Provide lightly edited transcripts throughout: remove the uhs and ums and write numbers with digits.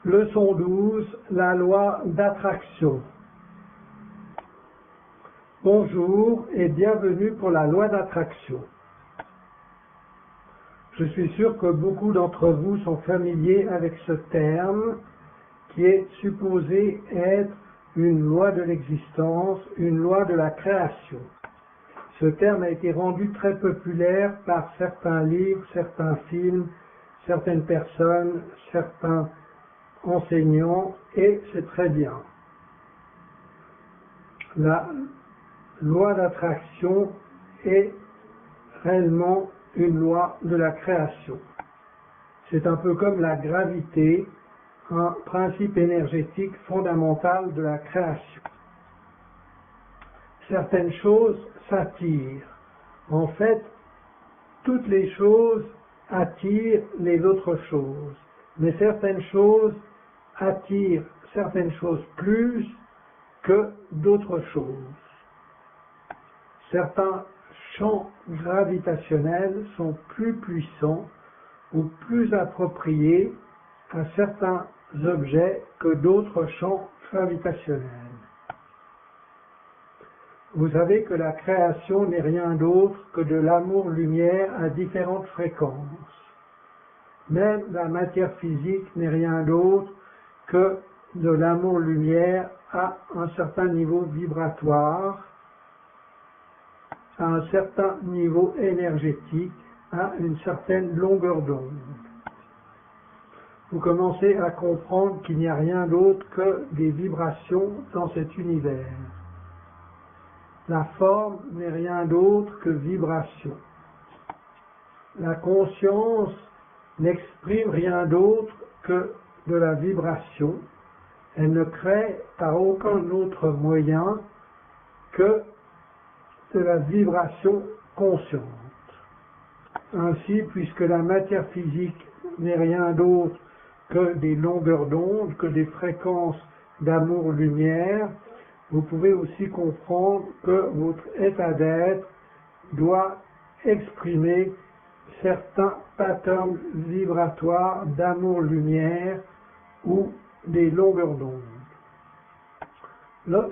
Leçon 12, la loi d'attraction. Bonjour et bienvenue pour la loi d'attraction. Je suis sûr que beaucoup d'entre vous sont familiers avec ce terme qui est supposé être une loi de l'existence, une loi de la création. Ce terme a été rendu très populaire par certains livres, certains films, certaines personnes, certains enseignants, et c'est très bien. La loi d'attraction est réellement une loi de la création. C'est un peu comme la gravité, un principe énergétique fondamental de la création. Certaines choses s'attirent. En fait, toutes les choses attirent les autres choses. Mais certaines choses attirent certaines choses plus que d'autres choses. Certains champs gravitationnels sont plus puissants ou plus appropriés à certains objets que d'autres champs gravitationnels. Vous savez que la création n'est rien d'autre que de l'amour-lumière à différentes fréquences. Même la matière physique n'est rien d'autre que de l'amour-lumière à un certain niveau vibratoire, à un certain niveau énergétique, à une certaine longueur d'onde. Vous commencez à comprendre qu'il n'y a rien d'autre que des vibrations dans cet univers. La forme n'est rien d'autre que vibration. La conscience n'exprime rien d'autre que de la vibration. Elle ne crée par aucun autre moyen que de la vibration consciente. Ainsi, puisque la matière physique n'est rien d'autre que des longueurs d'onde, que des fréquences d'amour-lumière, vous pouvez aussi comprendre que votre état d'être doit exprimer certains patterns vibratoires d'amour-lumière ou des longueurs d'onde.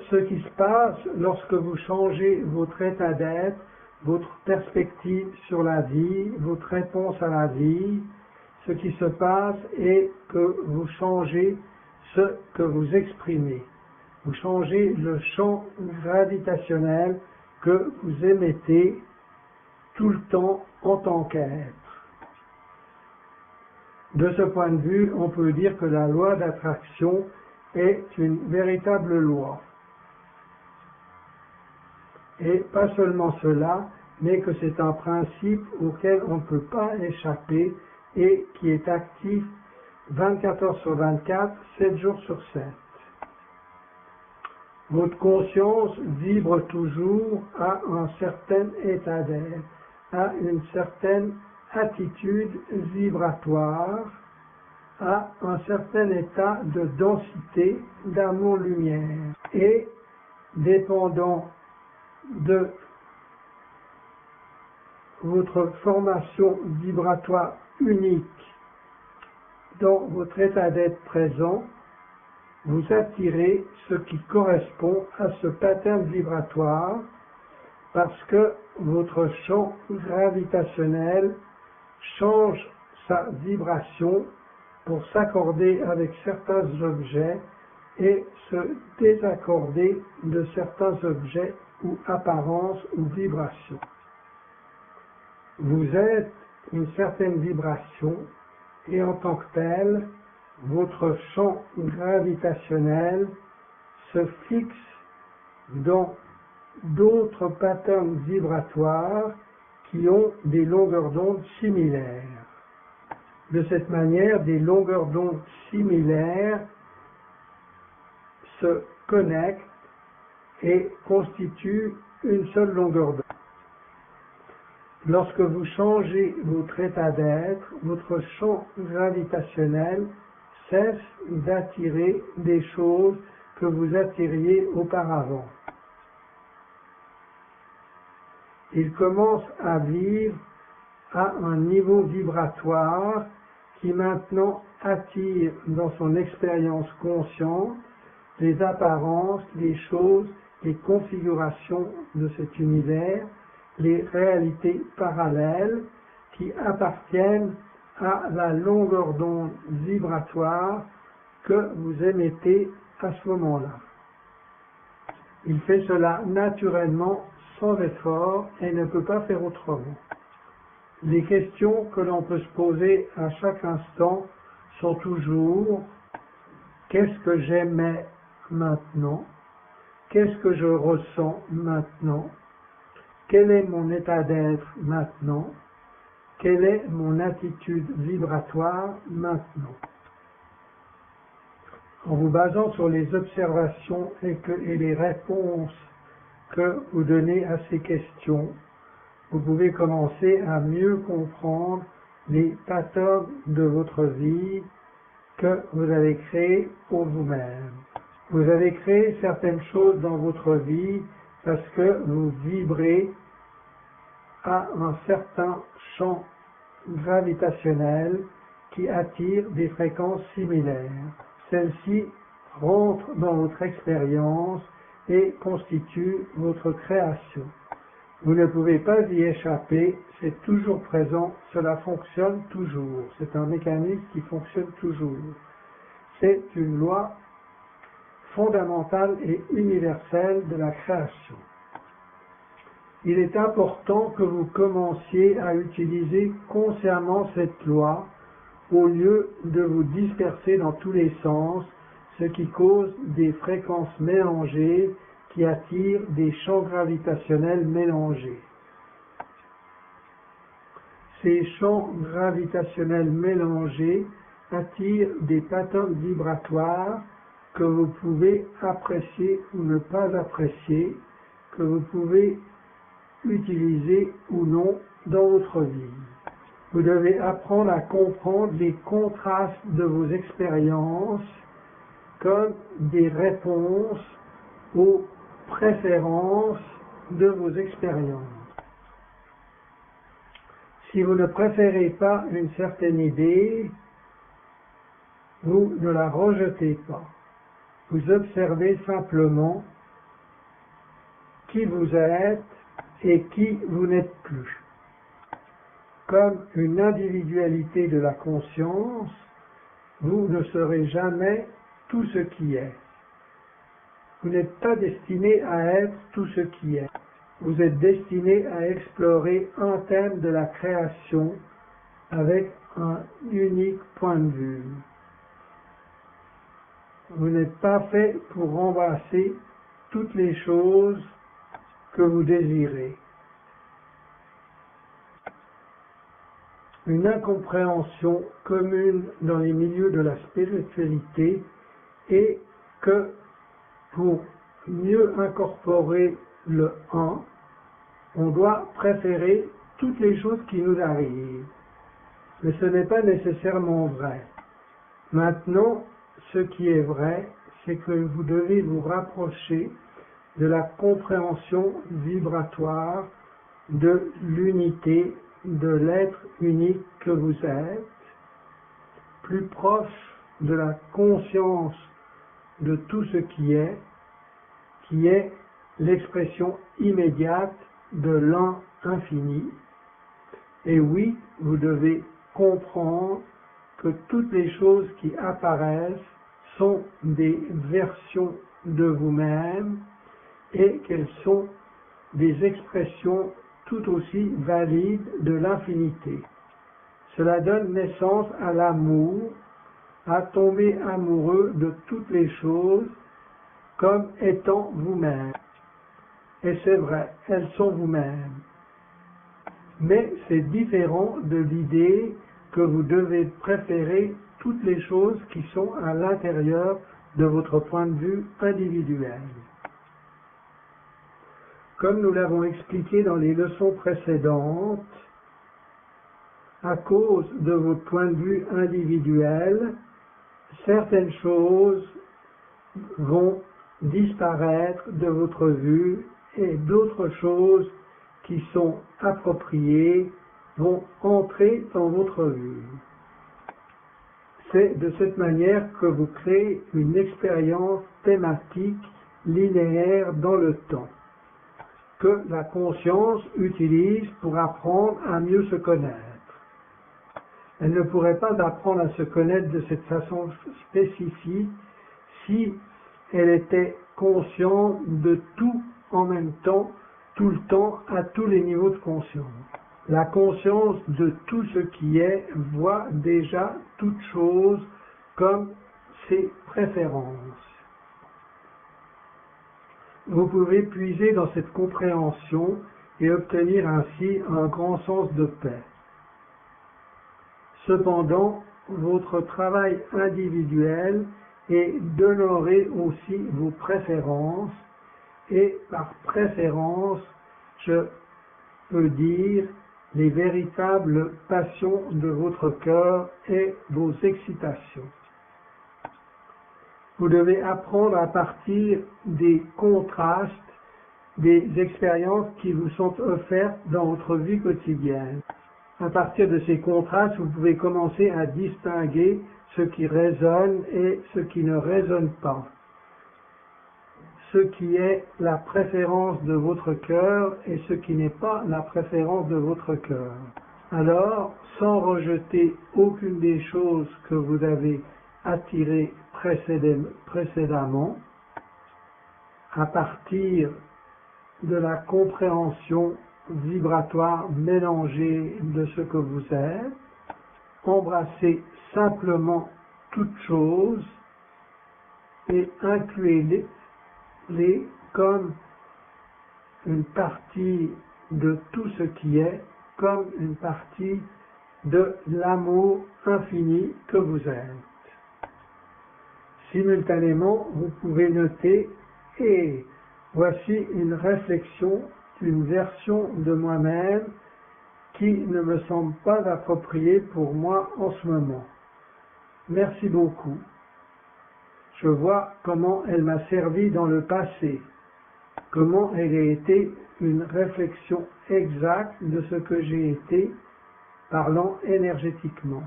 Ce qui se passe lorsque vous changez votre état d'être, votre perspective sur la vie, votre réponse à la vie, ce qui se passe est que vous changez ce que vous exprimez. Vous changez le champ gravitationnel que vous émettez tout le temps en tant qu'être. De ce point de vue, on peut dire que la loi d'attraction est une véritable loi. Et pas seulement cela, mais que c'est un principe auquel on ne peut pas échapper et qui est actif 24 heures sur 24, 7 jours sur 7. Votre conscience vibre toujours à un certain état d'être, à une certaine attitude vibratoire, à un certain état de densité d'amour-lumière. Et dépendant de votre formation vibratoire unique dans votre état d'être présent, vous attirez ce qui correspond à ce pattern vibratoire parce que votre champ gravitationnel change sa vibration pour s'accorder avec certains objets et se désaccorder de certains objets ou apparences ou vibrations. Vous êtes une certaine vibration et en tant que tel, votre champ gravitationnel se fixe dans d'autres patterns vibratoires qui ont des longueurs d'onde similaires. De cette manière, des longueurs d'onde similaires se connectent et constituent une seule longueur d'onde. Lorsque vous changez votre état d'être, votre champ gravitationnel cesse d'attirer des choses que vous attiriez auparavant. Il commence à vivre à un niveau vibratoire qui maintenant attire dans son expérience consciente les apparences, les choses, les configurations de cet univers, les réalités parallèles qui appartiennent à la longueur d'onde vibratoire que vous émettez à ce moment-là. Il fait cela naturellement, sans effort, et ne peut pas faire autrement. Les questions que l'on peut se poser à chaque instant sont toujours « Qu'est-ce que j'aimais maintenant ? Qu'est-ce que je ressens maintenant ? Quel est mon état d'être maintenant ? Quelle est mon attitude vibratoire maintenant ?» En vous basant sur les observations et les réponses que vous donnez à ces questions, vous pouvez commencer à mieux comprendre les patterns de votre vie que vous avez créés pour vous-même. Vous avez créé certaines choses dans votre vie parce que vous vibrez à un certain champ gravitationnel qui attire des fréquences similaires. Celles-ci rentrent dans votre expérience et constituent votre création. Vous ne pouvez pas y échapper, c'est toujours présent, cela fonctionne toujours. C'est un mécanisme qui fonctionne toujours. C'est une loi fondamentale et universelle de la création. Il est important que vous commenciez à utiliser consciemment cette loi au lieu de vous disperser dans tous les sens, ce qui cause des fréquences mélangées qui attirent des champs gravitationnels mélangés. Ces champs gravitationnels mélangés attirent des patterns vibratoires que vous pouvez apprécier ou ne pas apprécier, que vous pouvez utiliser ou non dans votre vie. Vous devez apprendre à comprendre les contrastes de vos expériences comme des réponses aux préférences de vos expériences. Si vous ne préférez pas une certaine idée, vous ne la rejetez pas. Vous observez simplement qui vous êtes et qui vous n'êtes plus. Comme une individualité de la conscience, vous ne serez jamais tout ce qui est. Vous n'êtes pas destiné à être tout ce qui est. Vous êtes destiné à explorer un thème de la création avec un unique point de vue. Vous n'êtes pas fait pour embrasser toutes les choses que vous désirez. Une incompréhension commune dans les milieux de la spiritualité est que pour mieux incorporer le un, on doit préférer toutes les choses qui nous arrivent. Mais ce n'est pas nécessairement vrai. Maintenant, ce qui est vrai, c'est que vous devez vous rapprocher de la compréhension vibratoire de l'unité, de l'être unique que vous êtes, plus proche de la conscience de tout ce qui est l'expression immédiate de l'un infini. Et oui, vous devez comprendre que toutes les choses qui apparaissent sont des versions de vous-même et qu'elles sont des expressions tout aussi valides de l'infinité. Cela donne naissance à l'amour, à tomber amoureux de toutes les choses comme étant vous-même. Et c'est vrai, elles sont vous-même. Mais c'est différent de l'idée que vous devez préférer toutes les choses qui sont à l'intérieur de votre point de vue individuel. Comme nous l'avons expliqué dans les leçons précédentes, à cause de votre point de vue individuel, certaines choses vont disparaître de votre vue et d'autres choses qui sont appropriées vont entrer dans votre vue. C'est de cette manière que vous créez une expérience thématique linéaire dans le temps, que la conscience utilise pour apprendre à mieux se connaître. Elle ne pourrait pas apprendre à se connaître de cette façon spécifique si elle était consciente de tout en même temps, tout le temps, à tous les niveaux de conscience. La conscience de tout ce qui est voit déjà toute chose comme ses préférences. Vous pouvez puiser dans cette compréhension et obtenir ainsi un grand sens de paix. Cependant, votre travail individuel est d'honorer aussi vos préférences, et par préférence, je peux dire les véritables passions de votre cœur et vos excitations. Vous devez apprendre à partir des contrastes, des expériences qui vous sont offertes dans votre vie quotidienne. À partir de ces contrastes, vous pouvez commencer à distinguer ce qui résonne et ce qui ne résonne pas. Ce qui est la préférence de votre cœur et ce qui n'est pas la préférence de votre cœur. Alors, sans rejeter aucune des choses que vous avez attirées précédemment, à partir de la compréhension vibratoire mélangée de ce que vous êtes, embrassez simplement toutes choses et incluez-les comme une partie de tout ce qui est, comme une partie de l'amour infini que vous êtes. Simultanément, vous pouvez noter « Et voici une réflexion d'une version de moi-même qui ne me semble pas appropriée pour moi en ce moment. Merci beaucoup. Je vois comment elle m'a servi dans le passé, comment elle a été une réflexion exacte de ce que j'ai été, parlant énergétiquement.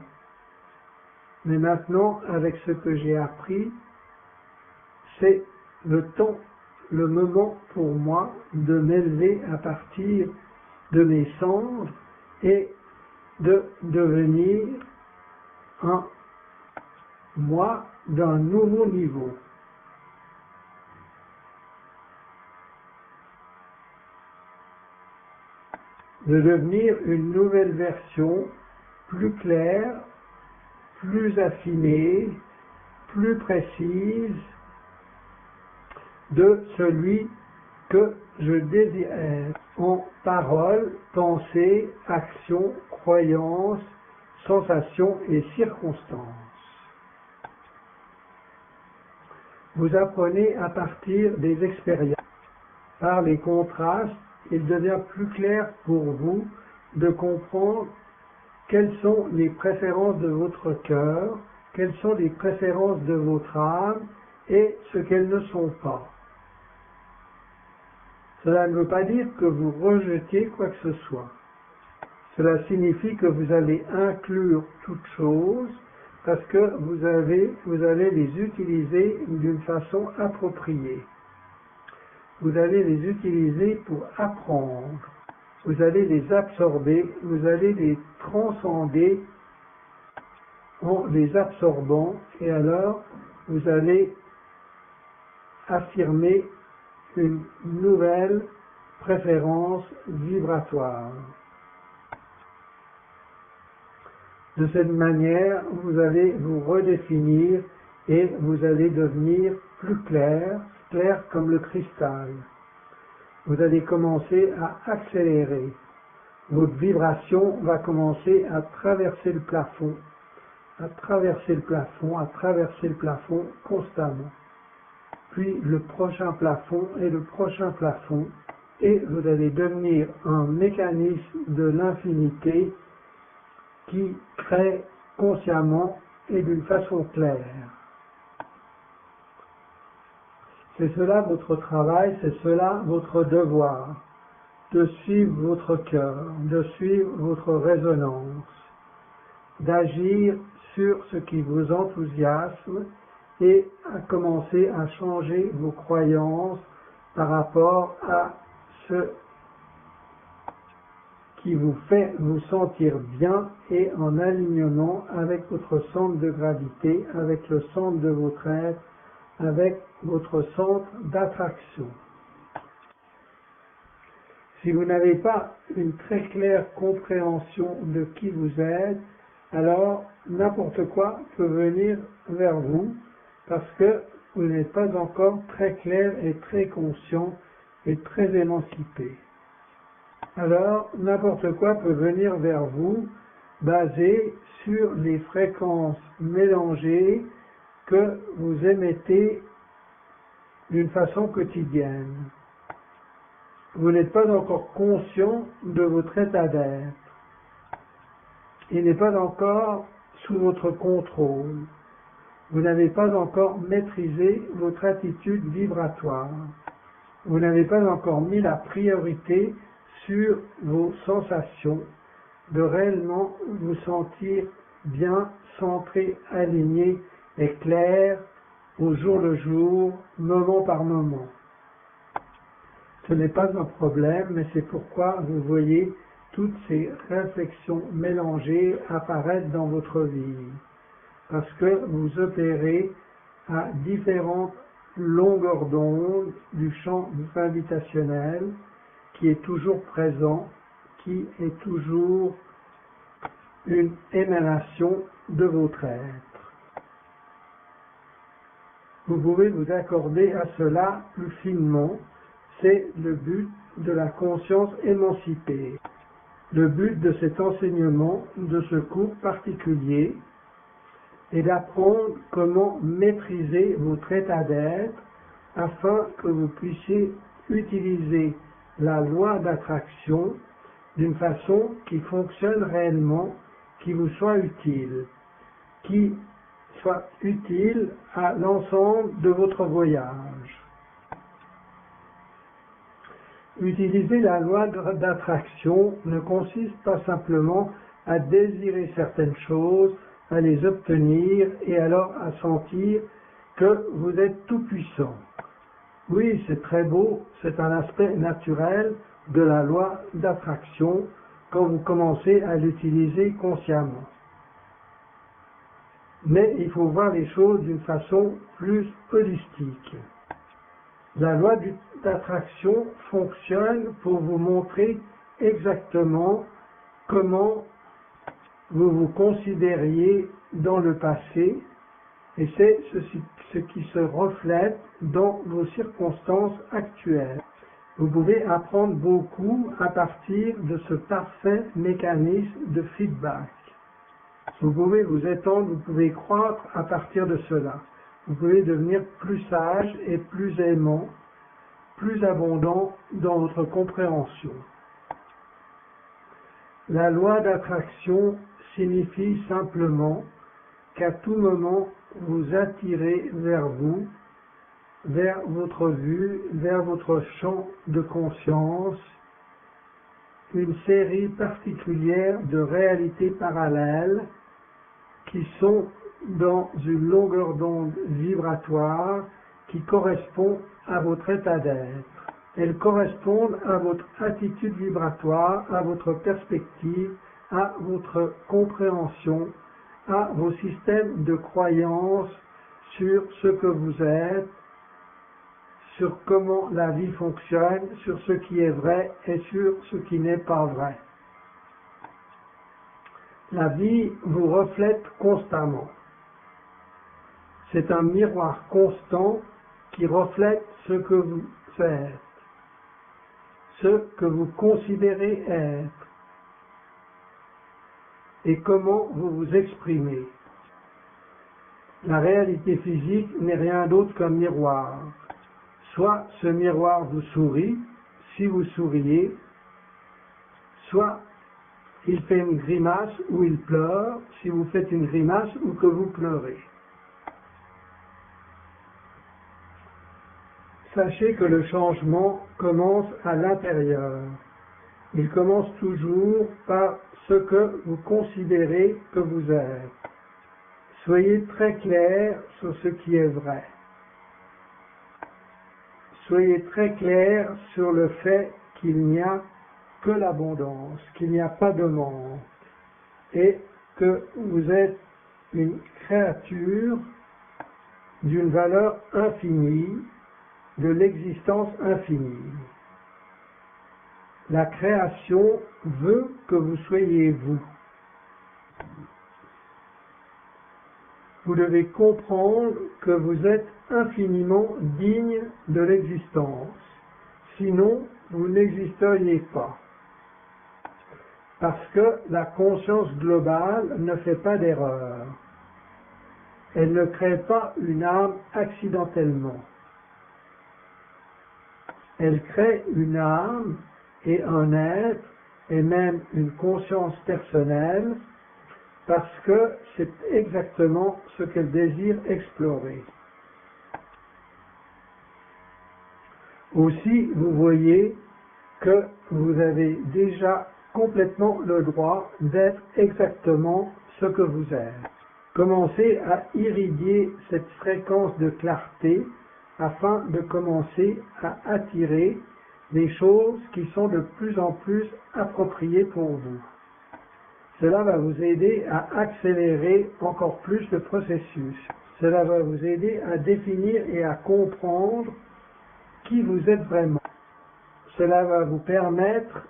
Mais maintenant, avec ce que j'ai appris, c'est le temps, le moment pour moi de m'élever à partir de mes cendres et de devenir un moi d'un nouveau niveau. De devenir une nouvelle version plus claire, plus affinée, plus précise de celui que je désire être en parole, pensée, action, croyance, sensation et circonstances. Vous apprenez à partir des expériences. Par les contrastes, il devient plus clair pour vous de comprendre quelles sont les préférences de votre cœur, quelles sont les préférences de votre âme et ce qu'elles ne sont pas. Cela ne veut pas dire que vous rejetiez quoi que ce soit. Cela signifie que vous allez inclure toutes choses parce que vous allez les utiliser d'une façon appropriée. Vous allez les utiliser pour apprendre. Vous allez les absorber, vous allez les transcender en les absorbant et alors vous allez affirmer une nouvelle préférence vibratoire. De cette manière, vous allez vous redéfinir et vous allez devenir plus clair, clair comme le cristal. Vous allez commencer à accélérer. Votre vibration va commencer à traverser le plafond, à traverser le plafond, à traverser le plafond constamment. Puis le prochain plafond et le prochain plafond, et vous allez devenir un mécanisme de l'infinité qui crée consciemment et d'une façon claire. C'est cela votre travail, c'est cela votre devoir, de suivre votre cœur, de suivre votre résonance, d'agir sur ce qui vous enthousiasme et à commencer à changer vos croyances par rapport à ce qui vous fait vous sentir bien et en alignement avec votre centre de gravité, avec le centre de votre être, avec votre centre d'attraction. Si vous n'avez pas une très claire compréhension de qui vous êtes, alors n'importe quoi peut venir vers vous parce que vous n'êtes pas encore très clair et très conscient et très émancipé. Alors n'importe quoi peut venir vers vous basé sur les fréquences mélangées que vous émettez d'une façon quotidienne. Vous n'êtes pas encore conscient de votre état d'être. Il n'est pas encore sous votre contrôle. Vous n'avez pas encore maîtrisé votre attitude vibratoire. Vous n'avez pas encore mis la priorité sur vos sensations, de réellement vous sentir bien, centré, aligné et clair au jour le jour, moment par moment. Ce n'est pas un problème, mais c'est pourquoi vous voyez toutes ces réflexions mélangées apparaître dans votre vie. Parce que vous opérez à différentes longueurs d'onde du champ gravitationnel qui est toujours présent, qui est toujours une émanation de votre être. Vous pouvez vous accorder à cela plus finement. C'est le but de la conscience émancipée. Le but de cet enseignement, de ce cours particulier, est d'apprendre comment maîtriser votre état d'être afin que vous puissiez utiliser la loi d'attraction d'une façon qui fonctionne réellement, qui vous soit utile à l'ensemble de votre voyage. Utiliser la loi d'attraction ne consiste pas simplement à désirer certaines choses, à les obtenir et alors à sentir que vous êtes tout puissant. Oui, c'est très beau, c'est un aspect naturel de la loi d'attraction quand vous commencez à l'utiliser consciemment. Mais il faut voir les choses d'une façon plus holistique. La loi d'attraction fonctionne pour vous montrer exactement comment vous vous considériez dans le passé et c'est ce qui se reflète dans vos circonstances actuelles. Vous pouvez apprendre beaucoup à partir de ce parfait mécanisme de feedback. Vous pouvez vous étendre, vous pouvez croître à partir de cela. Vous pouvez devenir plus sage et plus aimant, plus abondant dans votre compréhension. La loi d'attraction signifie simplement qu'à tout moment, vous attirez vers vous, vers votre vue, vers votre champ de conscience, une série particulière de réalités parallèles qui sont dans une longueur d'onde vibratoire qui correspond à votre état d'être. Elles correspondent à votre attitude vibratoire, à votre perspective, à votre compréhension, à vos systèmes de croyances sur ce que vous êtes, sur comment la vie fonctionne, sur ce qui est vrai et sur ce qui n'est pas vrai. La vie vous reflète constamment. C'est un miroir constant qui reflète ce que vous êtes, ce que vous considérez être et comment vous vous exprimez. La réalité physique n'est rien d'autre qu'un miroir. Soit ce miroir vous sourit, si vous souriez, soit il fait une grimace ou il pleure, si vous faites une grimace ou que vous pleurez. Sachez que le changement commence à l'intérieur. Il commence toujours par ce que vous considérez que vous êtes. Soyez très clair sur ce qui est vrai. Soyez très clair sur le fait qu'il n'y a que l'abondance, qu'il n'y a pas de manque, et que vous êtes une créature d'une valeur infinie, de l'existence infinie. La création veut que vous soyez vous. Vous devez comprendre que vous êtes infiniment digne de l'existence. Sinon, vous n'existeriez pas. Parce que la conscience globale ne fait pas d'erreur. Elle ne crée pas une âme accidentellement. Elle crée une âme et un être et même une conscience personnelle parce que c'est exactement ce qu'elle désire explorer. Aussi, vous voyez que vous avez déjà complètement le droit d'être exactement ce que vous êtes. Commencez à irradier cette fréquence de clarté afin de commencer à attirer des choses qui sont de plus en plus appropriées pour vous. Cela va vous aider à accélérer encore plus le processus. Cela va vous aider à définir et à comprendre qui vous êtes vraiment. Cela va vous permettre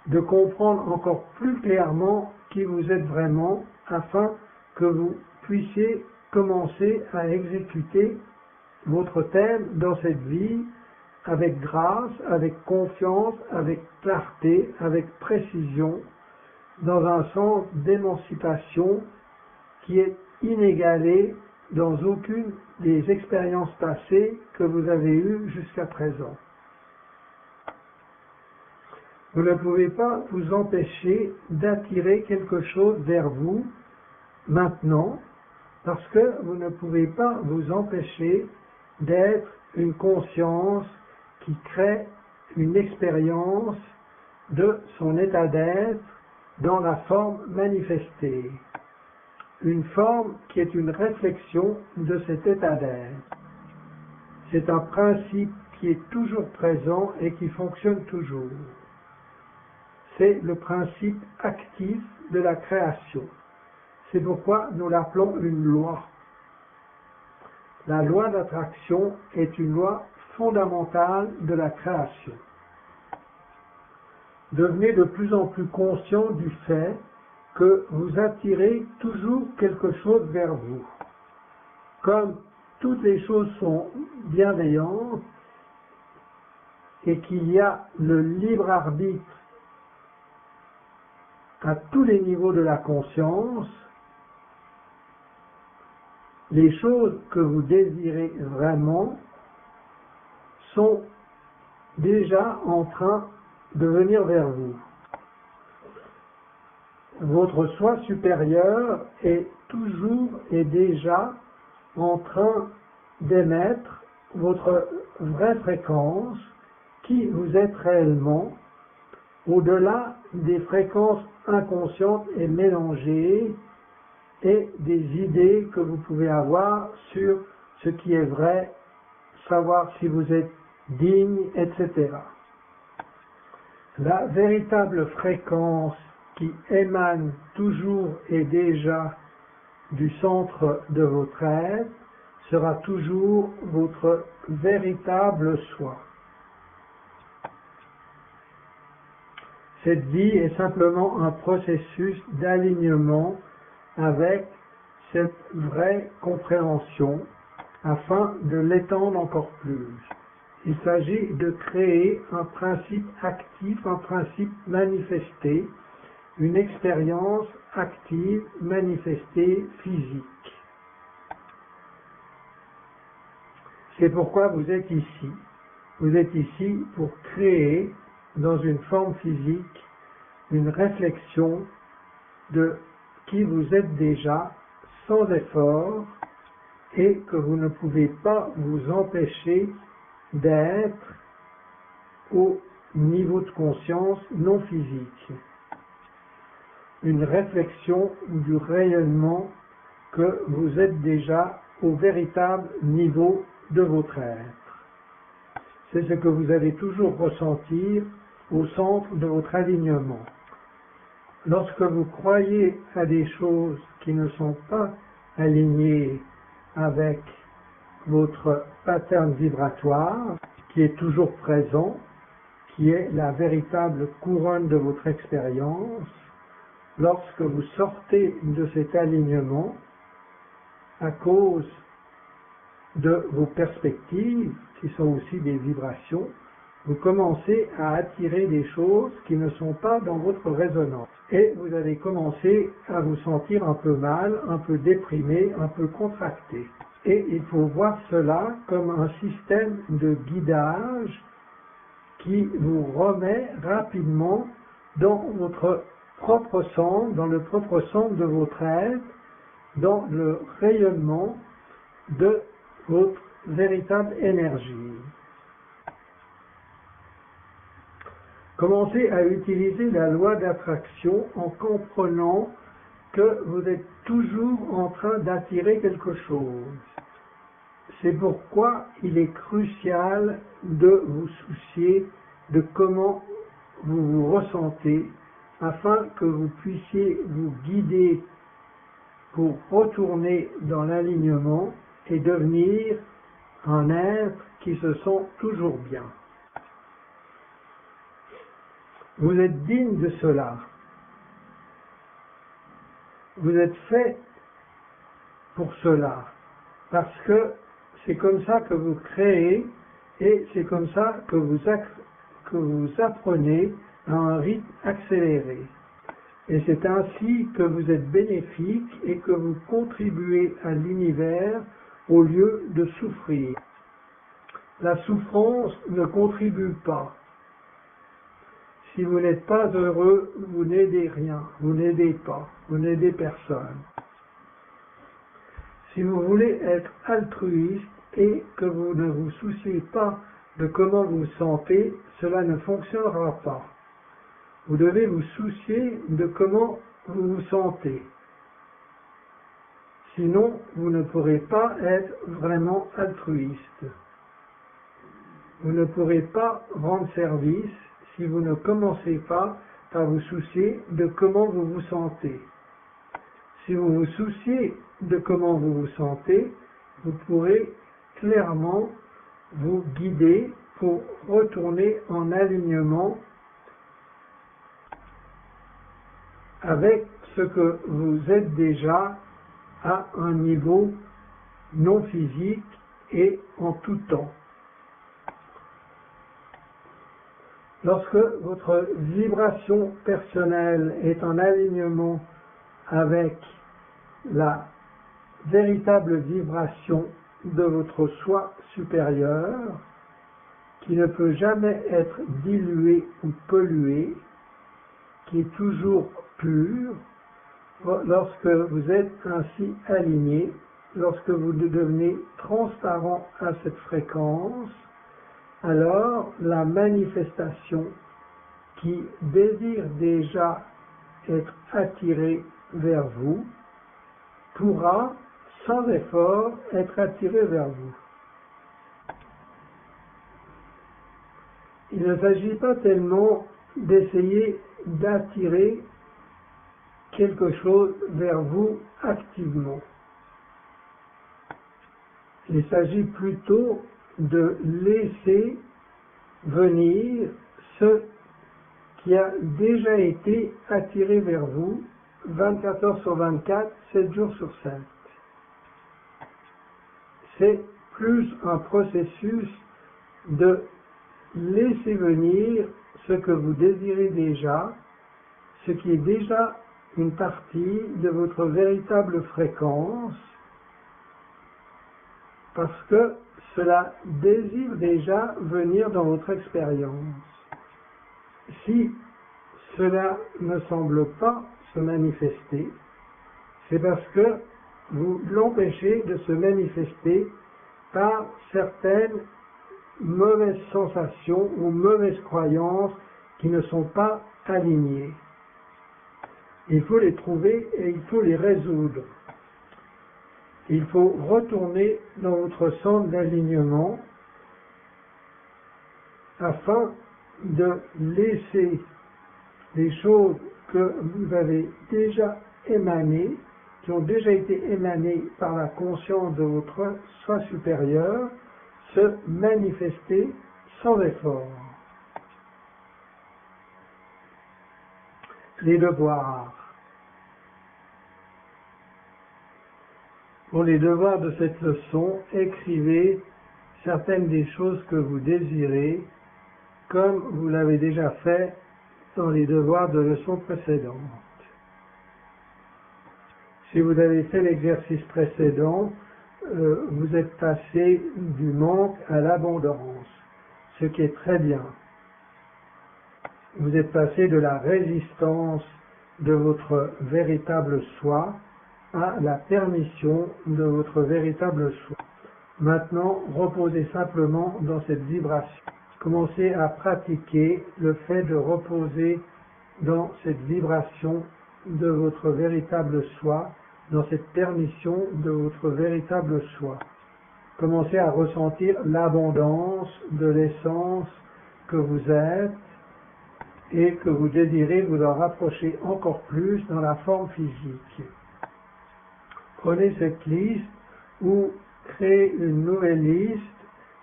de comprendre encore plus clairement qui vous êtes vraiment afin que vous puissiez commencer à exécuter votre thème dans cette vie avec grâce, avec confiance, avec clarté, avec précision, dans un sens d'émancipation qui est inégalé dans aucune des expériences passées que vous avez eues jusqu'à présent. Vous ne pouvez pas vous empêcher d'attirer quelque chose vers vous maintenant, parce que vous ne pouvez pas vous empêcher d'être une conscience qui crée une expérience de son état d'être dans la forme manifestée. Une forme qui est une réflexion de cet état d'être. C'est un principe qui est toujours présent et qui fonctionne toujours. C'est le principe actif de la création. C'est pourquoi nous l'appelons une loi. La loi d'attraction est une loi fondamentale de la création. Devenez de plus en plus conscient du fait que vous attirez toujours quelque chose vers vous. Comme toutes les choses sont bienveillantes et qu'il y a le libre arbitre à tous les niveaux de la conscience, les choses que vous désirez vraiment sont déjà en train de venir vers vous. Votre soi supérieur est toujours et déjà en train d'émettre votre vraie fréquence, qui vous êtes réellement, au-delà des fréquences inconscientes et mélangées et des idées que vous pouvez avoir sur ce qui est vrai, savoir si vous êtes digne, etc. La véritable fréquence qui émane toujours et déjà du centre de votre être sera toujours votre véritable soi. Cette vie est simplement un processus d'alignement avec cette vraie compréhension afin de l'étendre encore plus. Il s'agit de créer un principe actif, un principe manifesté, une expérience active, manifestée, physique. C'est pourquoi vous êtes ici. Vous êtes ici pour créer, dans une forme physique, une réflexion de qui vous êtes déjà, sans effort, et que vous ne pouvez pas vous empêcher d'être au niveau de conscience non physique. une réflexion du rayonnement que vous êtes déjà au véritable niveau de votre être. C'est ce que vous allez toujours ressentir au centre de votre alignement. Lorsque vous croyez à des choses qui ne sont pas alignées avec votre pattern vibratoire, qui est toujours présent, qui est la véritable couronne de votre expérience, lorsque vous sortez de cet alignement, à cause de vos perspectives, qui sont aussi des vibrations, vous commencez à attirer des choses qui ne sont pas dans votre résonance. Et vous allez commencer à vous sentir un peu mal, un peu déprimé, un peu contracté. Et il faut voir cela comme un système de guidage qui vous remet rapidement dans votre propre centre, dans le propre centre de votre être, dans le rayonnement de votre véritable énergie. Commencez à utiliser la loi d'attraction en comprenant que vous êtes toujours en train d'attirer quelque chose. C'est pourquoi il est crucial de vous soucier de comment vous vous ressentez afin que vous puissiez vous guider pour retourner dans l'alignement et devenir un être qui se sent toujours bien. Vous êtes digne de cela. Vous êtes fait pour cela, parce que c'est comme ça que vous créez et c'est comme ça que vous apprenez à un rythme accéléré. Et c'est ainsi que vous êtes bénéfique et que vous contribuez à l'univers au lieu de souffrir. La souffrance ne contribue pas. Si vous n'êtes pas heureux, vous n'aidez rien, vous n'aidez pas, vous n'aidez personne. Si vous voulez être altruiste et que vous ne vous souciez pas de comment vous vous sentez, cela ne fonctionnera pas. Vous devez vous soucier de comment vous vous sentez. Sinon, vous ne pourrez pas être vraiment altruiste. Vous ne pourrez pas rendre service si vous ne commencez pas par vous soucier de comment vous vous sentez. Si vous vous souciez de comment vous vous sentez, vous pourrez clairement vous guider pour retourner en alignement avec ce que vous êtes déjà à un niveau non physique et en tout temps. Lorsque votre vibration personnelle est en alignement avec la véritable vibration de votre soi supérieur, qui ne peut jamais être dilué ou pollué, qui est toujours pur, lorsque vous êtes ainsi aligné, lorsque vous devenez transparent à cette fréquence, alors la manifestation qui désire déjà être attirée vers vous pourra, sans effort, être attirée vers vous. Il ne s'agit pas tellement d'essayer d'attirer quelque chose vers vous activement. Il s'agit plutôt de laisser venir ce qui a déjà été attiré vers vous 24 heures sur 24, 7 jours sur 7. C'est plus un processus de laisser venir ce que vous désirez déjà, ce qui est déjà une partie de votre véritable fréquence, parce que cela désire déjà venir dans votre expérience. Si cela ne semble pas se manifester, c'est parce que vous l'empêchez de se manifester par certaines mauvaises sensations ou mauvaises croyances qui ne sont pas alignées. Il faut les trouver et il faut les résoudre. Il faut retourner dans votre centre d'alignement afin de laisser les choses que vous avez déjà émanées, qui ont déjà été émanées par la conscience de votre soi supérieur, se manifester sans effort. Les devoirs. Pour les devoirs de cette leçon, écrivez certaines des choses que vous désirez, comme vous l'avez déjà fait dans les devoirs de leçons précédentes. Si vous avez fait l'exercice précédent, vous êtes passé du manque à l'abondance, ce qui est très bien. Vous êtes passé de la résistance de votre véritable soi à la permission de votre véritable soi. Maintenant, reposez simplement dans cette vibration. Commencez à pratiquer le fait de reposer dans cette vibration de votre véritable soi, dans cette permission de votre véritable soi. Commencez à ressentir l'abondance de l'essence que vous êtes et que vous désirez vous en rapprocher encore plus dans la forme physique. Prenez cette liste ou créez une nouvelle liste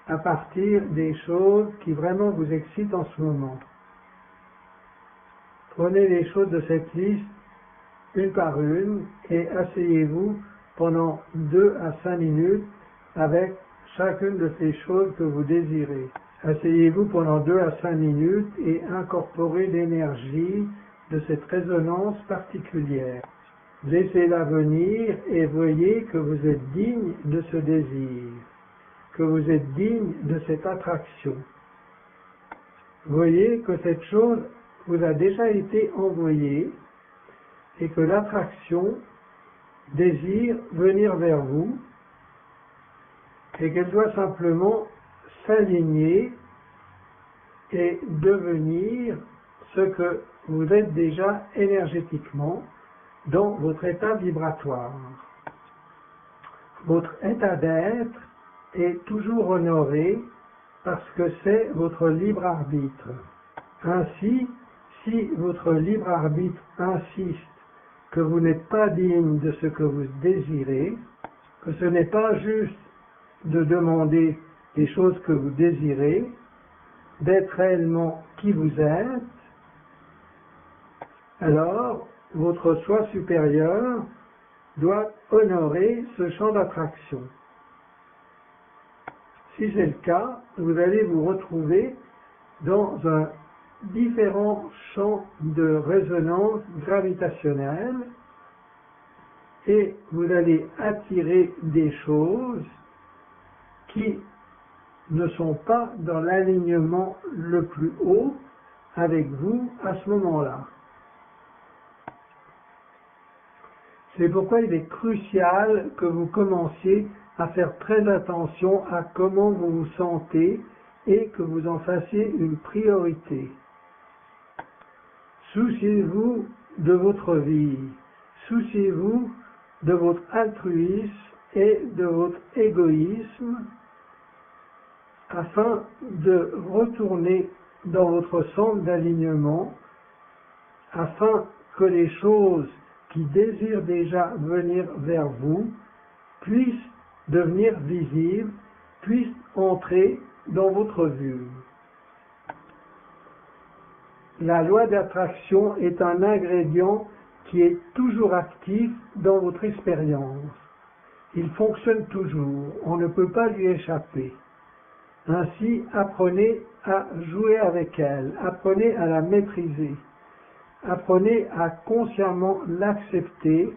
à partir des choses qui vraiment vous excitent en ce moment. Prenez les choses de cette liste une par une et asseyez-vous pendant 2 à 5 minutes avec chacune de ces choses que vous désirez. Asseyez-vous pendant 2 à 5 minutes et incorporez l'énergie de cette résonance particulière. Laissez-la venir et voyez que vous êtes digne de ce désir, que vous êtes digne de cette attraction. Voyez que cette chose vous a déjà été envoyée et que l'attraction désire venir vers vous et qu'elle doit simplement s'aligner et devenir ce que vous êtes déjà énergétiquement dans votre état vibratoire. Votre état d'être est toujours honoré parce que c'est votre libre arbitre. Ainsi, si votre libre arbitre insiste que vous n'êtes pas digne de ce que vous désirez, que ce n'est pas juste de demander les choses que vous désirez, d'être réellement qui vous êtes, alors votre soi supérieur doit honorer ce champ d'attraction. Si c'est le cas, vous allez vous retrouver dans un différent champ de résonance gravitationnelle et vous allez attirer des choses qui ne sont pas dans l'alignement le plus haut avec vous à ce moment-là. C'est pourquoi il est crucial que vous commenciez à faire très attention à comment vous vous sentez et que vous en fassiez une priorité. Souciez-vous de votre vie, souciez-vous de votre altruisme et de votre égoïsme afin de retourner dans votre centre d'alignement, afin que les choses qui désirent déjà venir vers vous puissent devenir visibles, puissent entrer dans votre vue. La loi d'attraction est un ingrédient qui est toujours actif dans votre expérience. Il fonctionne toujours, on ne peut pas lui échapper. Ainsi, apprenez à jouer avec elle, apprenez à la maîtriser, apprenez à consciemment l'accepter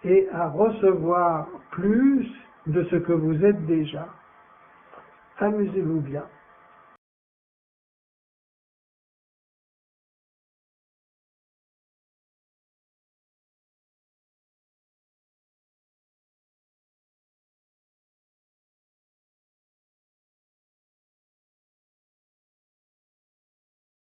et à recevoir plus de ce que vous êtes déjà. Amusez-vous bien.